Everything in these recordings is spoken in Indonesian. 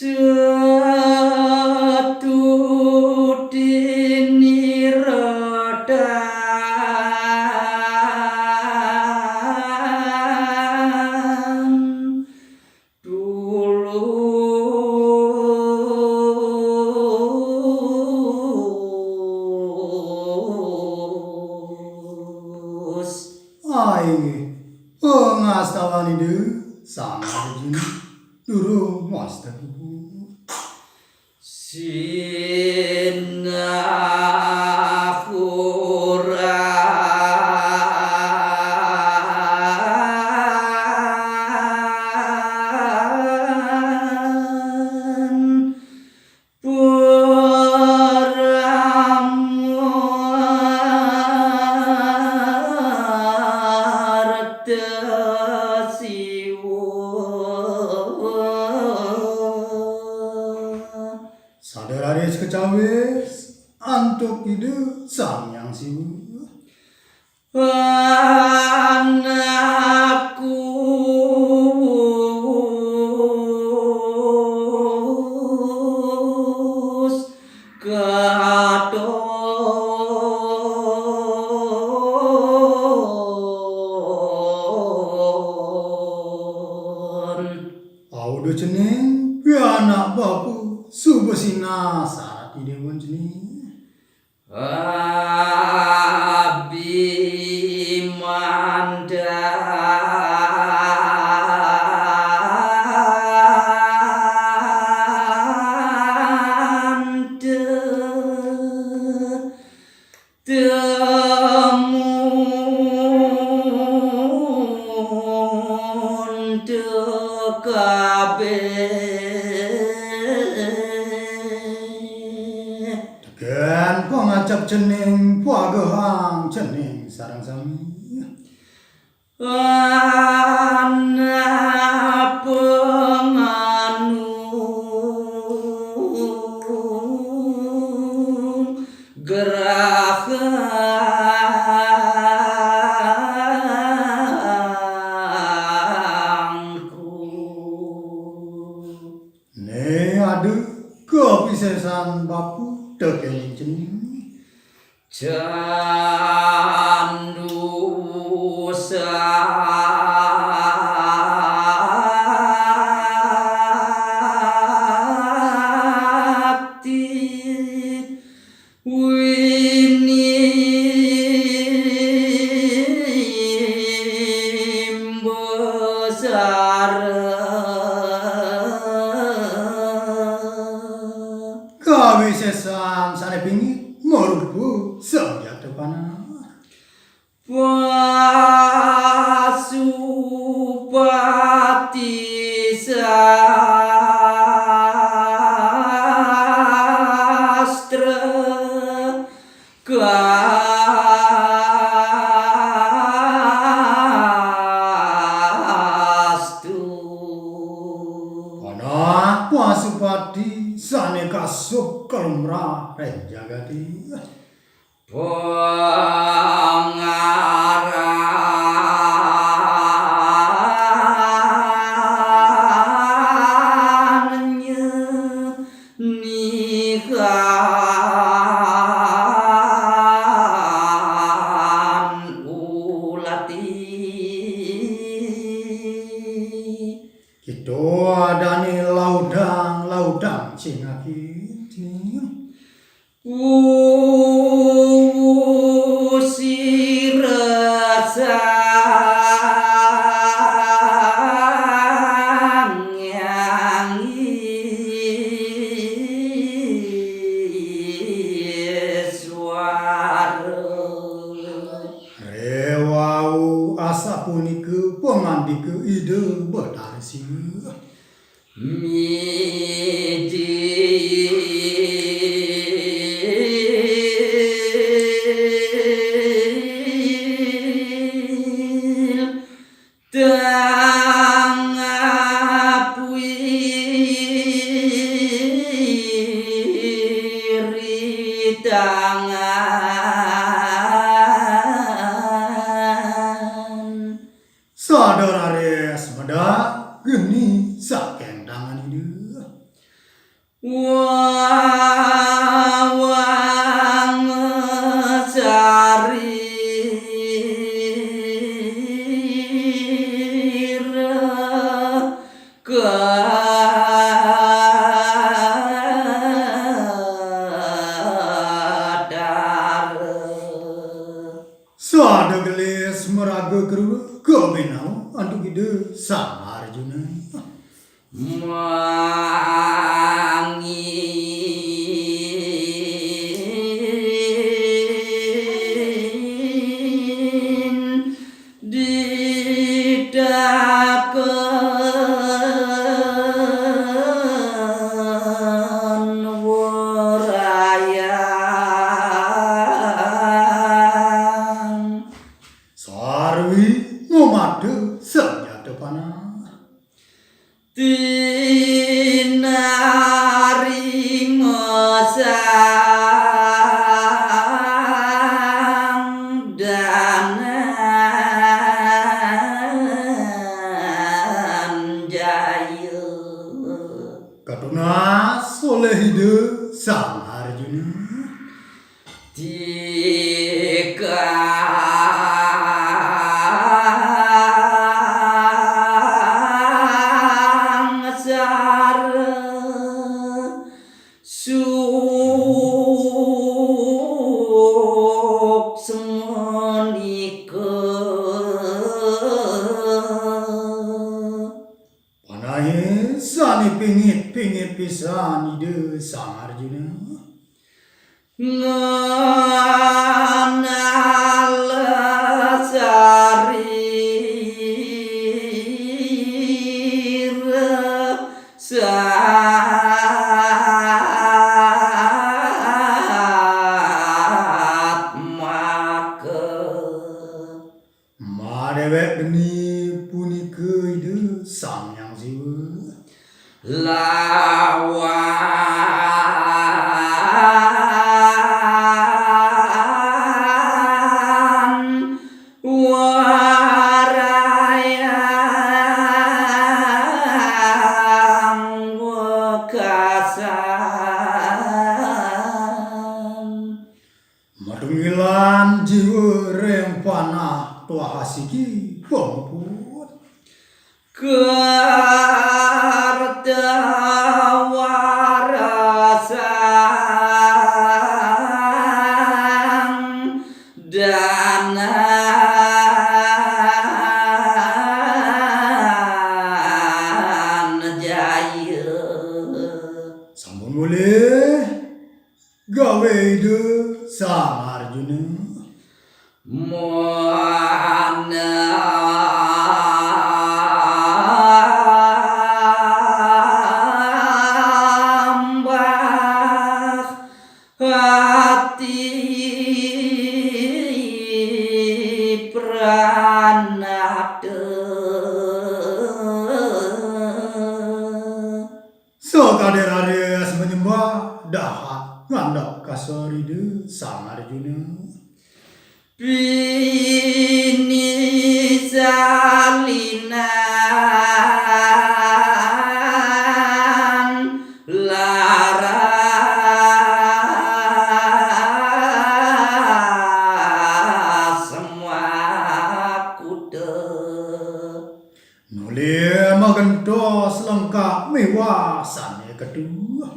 Setudini redang tulus. Ai, pengastawan ide sang arjuna duru master pupuh. Sinahuran peramuartesiwa. Sadararis kecawis antuk ide sang yang siwu. Anakku katon Audo cening pianak bapu subesina sarat ide pun cening. Abi manda temun kabeh. Tegan pengacap cening puagehang cening sarang sami. Anak penganung gerahangku. Ne adu kepisesan bapu tekening cening. Candu sakti winim besar Kawisesan sane pingit morbu senjata panah. Pasupati sastra kastu. Ana Pasupati sane kasup kelumrah renjagati. Pengarannya nihan ulati. Kita adani laudang cingaki. Usir sang yang suara Rewau asa punike pemandike ide betarsi. Midil tangapwiri tangan. Sadarares meda geni saken tangan ide. wawang sari Sada gelis meraga keru kebinau antuk ide sang Arjuna. Mangin didaken warayang Sarwi ngomade senjata panah. tinari ngosang dangan jaya Katuna soleh ide sang Arjuna. Tikang sare suk semonika Panahe Sane pingit pisan ide sang Arjuna. ngenal sari resat maka Madewek geni punika ide sang Hyang Siwa. lawan warayang wekasan Madungilan jiwa reng panah tua hasiki pemput. Kerdawarasang danan jaya Sampun boleh gawe ide sang Arjuna. menambah hati pranata Sakader ares menyembah dahat ngandap kasar ide sang Arjuna. bini salinan laras semua kuda Nulia magentos lengkap mewah Sane kedua.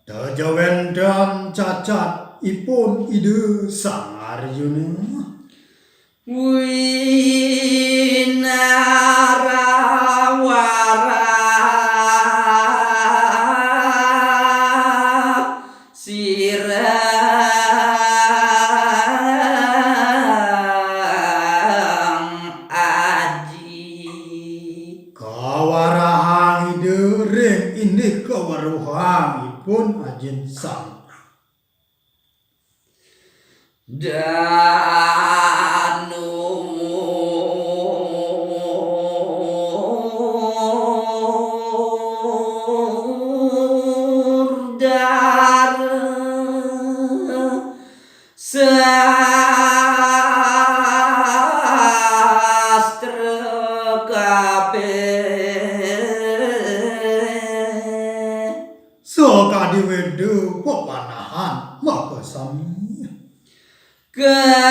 Tejawen dan cacat ipun ide sang Arjuna. Winarawara sirang aji Kawarahang ide reng indih kawaruhang ipun ajin sang. danu sastra kabeh Sakadiwedu pepanahan maka sami kareta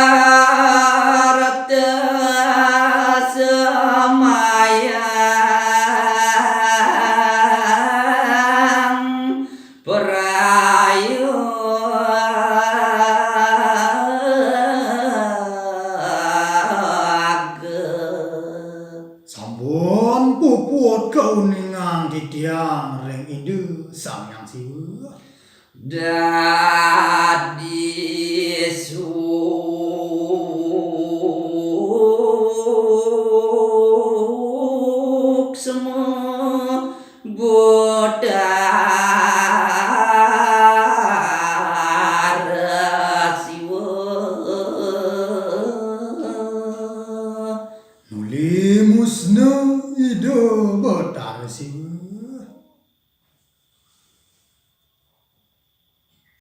semayang prayoga sampun puput kauningan titiang ring indu sang yang siwa dadi suksma bodhara siwa nuli musna ida batar siwa